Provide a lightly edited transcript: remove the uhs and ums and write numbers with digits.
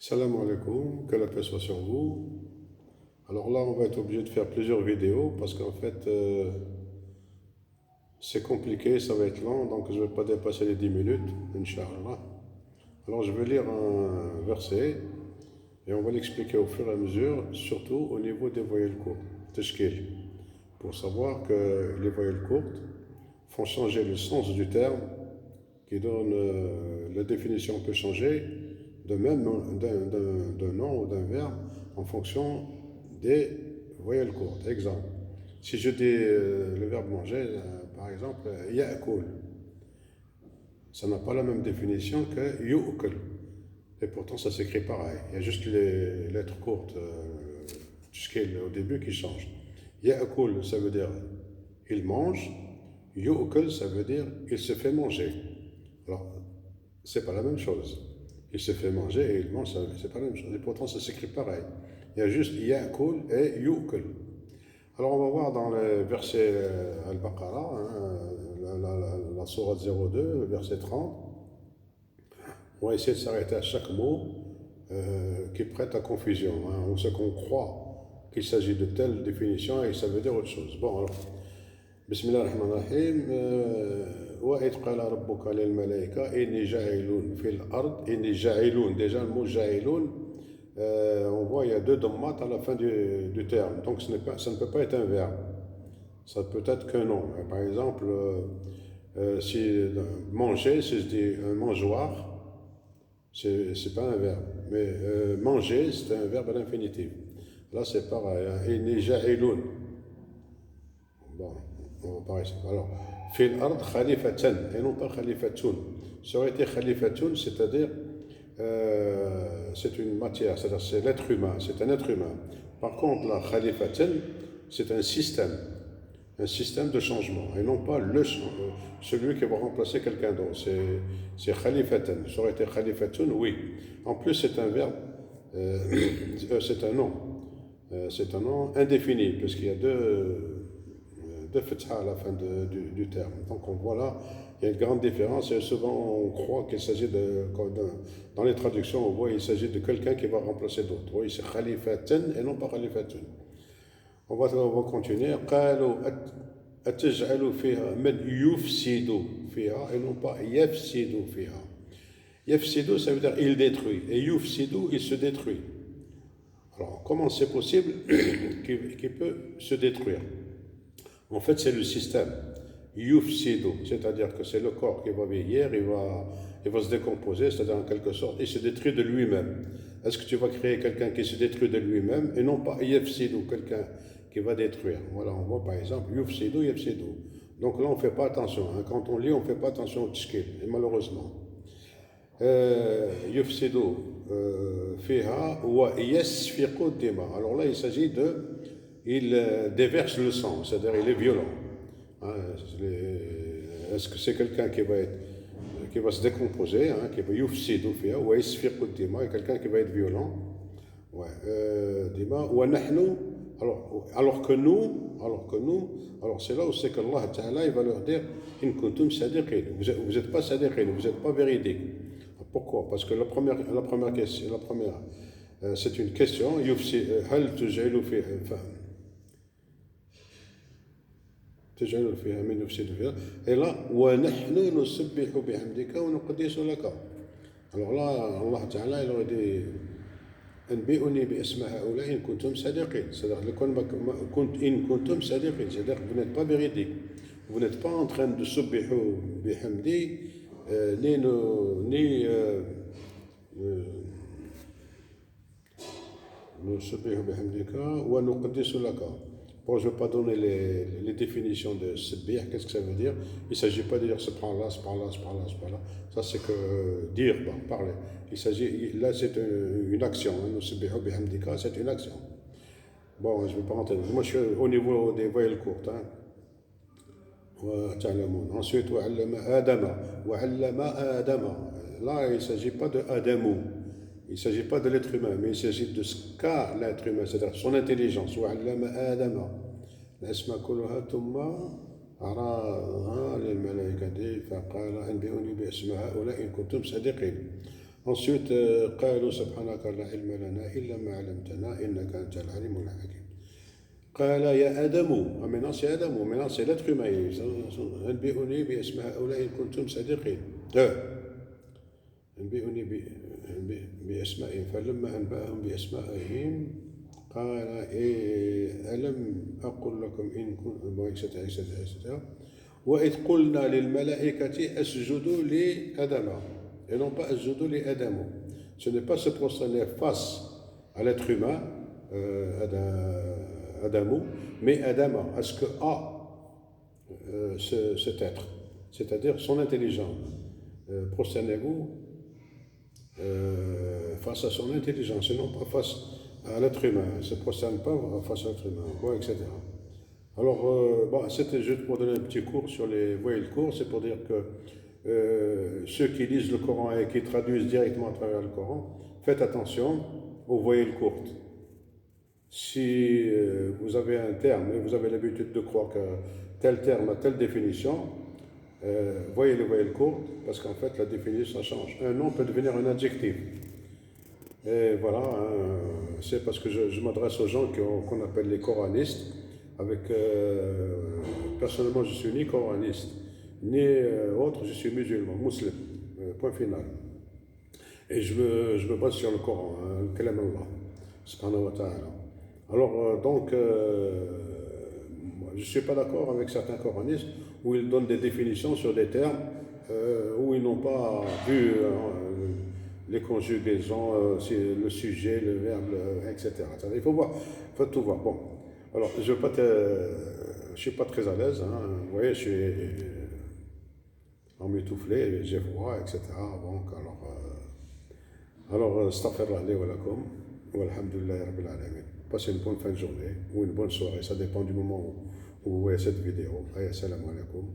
Salam alaikum, que la paix soit sur vous. Alors là, on va être obligé de faire plusieurs vidéos parce qu'en fait, c'est compliqué, ça va être long, donc je ne vais pas dépasser les 10 minutes, Inch'Allah. Alors je vais lire un verset et on va l'expliquer au fur et à mesure, surtout au niveau des voyelles courtes, tashkil, pour savoir que les voyelles courtes font changer le sens du terme qui donne la définition peut changer de même d'un nom ou d'un verbe en fonction des voyelles courtes. Exemple, si je dis le verbe manger, par exemple, ya'kul, ça n'a pas la même définition que yu'kal. Et pourtant, ça s'écrit pareil. Il y a juste les lettres courtes, au début, qui changent. Ya'kul, ça veut dire il mange. Yu'kal, ça veut dire il se fait manger. Alors, c'est pas la même chose. Il se fait manger et il mange, c'est pas la même chose. Et pourtant, ça s'écrit pareil. Il y a juste ya'kul et yu'kal. Alors, on va voir dans le verset Al-Baqarah, hein, la sourate 02, verset 30. On va essayer de s'arrêter à chaque mot qui prête à confusion. Hein. On sait qu'on croit qu'il s'agit de telle définition et ça veut dire autre chose. Bon, alors, Bismillah ar-Rahman ar-Rahim. وإذ قال ربك للملائكة إني جاعل في الأرض إني جاعلون. Déjà le mot جاعلون, on voit il y a deux dommates à la fin du terme. Donc ça ne peut pas être un verbe. Ça peut être qu'un nom. Par exemple, si manger, si je dis un mangeoire, c'est pas un verbe. Mais manger, c'est un verbe à l'infinitif. Là, c'est pareil. إني جاعلون. Bon, on va parler ça. Alors, fil ard khalifatan, et non pas khalifatun. Ça aurait été khalifatun, c'est-à-dire c'est une matière, c'est-à-dire c'est l'être humain, c'est un être humain. Par contre, la khalifatan, c'est un système de changement, et non pas celui qui va remplacer quelqu'un d'autre. C'est khalifatan. Ça aurait été khalifatun, oui. En plus, c'est un verbe, c'est un nom. C'est un nom indéfini, puisqu'il y a deux fatha à la fin du terme. Donc on voit là, il y a une grande différence et souvent on croit qu'il s'agit dans les traductions, on voit qu'il s'agit de quelqu'un qui va remplacer d'autres. Oui, c'est khalifatan et non pas khalifatun. On va continuer. قالوا أتجعل فيها من يفسد فيها et non pas يفسد فيها. يفسد, ça veut dire il détruit et يفسد, il se détruit. Alors comment c'est possible qu'il peut se détruire? En fait, c'est le système. Yufsidu, c'est-à-dire que c'est le corps qui va vieillir, il va se décomposer, c'est-à-dire en quelque sorte, il se détruit de lui-même. Est-ce que tu vas créer quelqu'un qui se détruit de lui-même et non pas yufsidu, quelqu'un qui va détruire? Voilà, on voit par exemple yufsidu, yufsidu. Donc là, on ne fait pas attention. Hein. Quand on lit, on ne fait pas attention au tshkil, et malheureusement. Yufsidu fiha wa yasfiqu dima. Alors là, il s'agit de il déverse le sang, c'est-à-dire il est violent. Hein, est-ce que c'est quelqu'un qui va se décomposer, hein, qui va yufsidu fiha wa yasfiqu dima, quelqu'un qui va être violent. Ouais, dima wa nahnu, alors c'est là où c'est qu'Allah Ta'ala il va leur dire in kuntum sadiqin, vous êtes pas sadiqin, vous n'êtes pas véridique. Pourquoi? Parce que la première question, c'est une question. هل تجعل فيها من يفسد فيها et là ونحن نسبح بحمدك ونقدس لك. Alors là, Allah Ta'ala il aurait dit أنبئوني بأسماء هؤلاء إن كنتم صادقين. C'est-à-dire إن كنتم صادقين, c'est-à-dire que vous n'êtes pas véridique. Vous n'êtes pas en train de subbihu bihamdi ni نسبح بحمدك ونقدس لك. Bon, je ne vais pas donner les définitions de subih, qu'est-ce que ça veut dire? Il ne s'agit pas de dire subhanallah, subhanallah, subhanallah, subhanallah. Ça, c'est que dire, parler. Là, c'est une action. Nusabbihu bihamdika, c'est une action. Bon, je ne vais pas rentrer. Moi, je suis au niveau des voyelles courtes. Hein. Ensuite, wa'allama adama. Là, il ne s'agit pas de Adamou. Il ne s'agit pas de l'être humain, mais il s'agit de ce qu'a l'être humain, c'est-à-dire son intelligence. وعلم آدم الأسماء كلها ثم عرضها للملائكة فقال أنبئوني بأسماء هؤلاء إن كنتم صادقين. Ensuite, قالوا سبحانك لا علم لنا إلا ما علمتنا إنك أنت العليم الحكيم. قال يا آدم. Maintenant c'est Adam, maintenant c'est l'être humain. أنبئوني بأسماء هؤلاء إن كنتم صادقين. أنبئوني بأسمائهم فلما أنبأهم بأسمائهم قال ألم أقل لكم إن كنتم etc. وإذ قلنا للملائكة اسجدوا لآدم et non pas اسجدوا لآدم. Ce n'est pas se prosterner face à l'être humain, Adamou, mais Adama, à ce que cet être, c'est-à-dire son intelligence. Prosternez-vous face à son intelligence, et non pas face à l'être humain. Ne se prosterne pas face à l'être humain, quoi, etc. Alors, bon, c'était juste pour donner un petit cours sur les voyelles courtes, c'est pour dire que ceux qui lisent le Coran et qui traduisent directement à travers le Coran, faites attention aux voyelles courtes. Si vous avez un terme et vous avez l'habitude de croire que tel terme a telle définition, voyez les voyelles courtes, parce qu'en fait la définition ça change. Un nom peut devenir un adjectif. Et voilà, c'est parce que je m'adresse aux gens qu'on appelle les coranistes. Personnellement, je suis ni coraniste, ni autre, je suis musulman, musulman, point final. Et je me base sur le Coran, le Kalam Allah, subhanahu wa ta'ala. Alors, je ne suis pas d'accord avec certains coranistes où ils donnent des définitions sur des termes où ils n'ont pas vu les conjugaisons, le sujet, le verbe, etc. Il faut voir, il faut tout voir. Bon, alors, je ne suis pas très à l'aise, hein. Vous voyez, je suis emmitouflé, j'ai froid, etc. Donc, alors, astaghfirullah li wa lakum, walhamdulillahi rabbil alamin. Passez une bonne fin de journée ou une bonne soirée, ça dépend du moment où vous voyez cette vidéo. Allez, salam alaikum.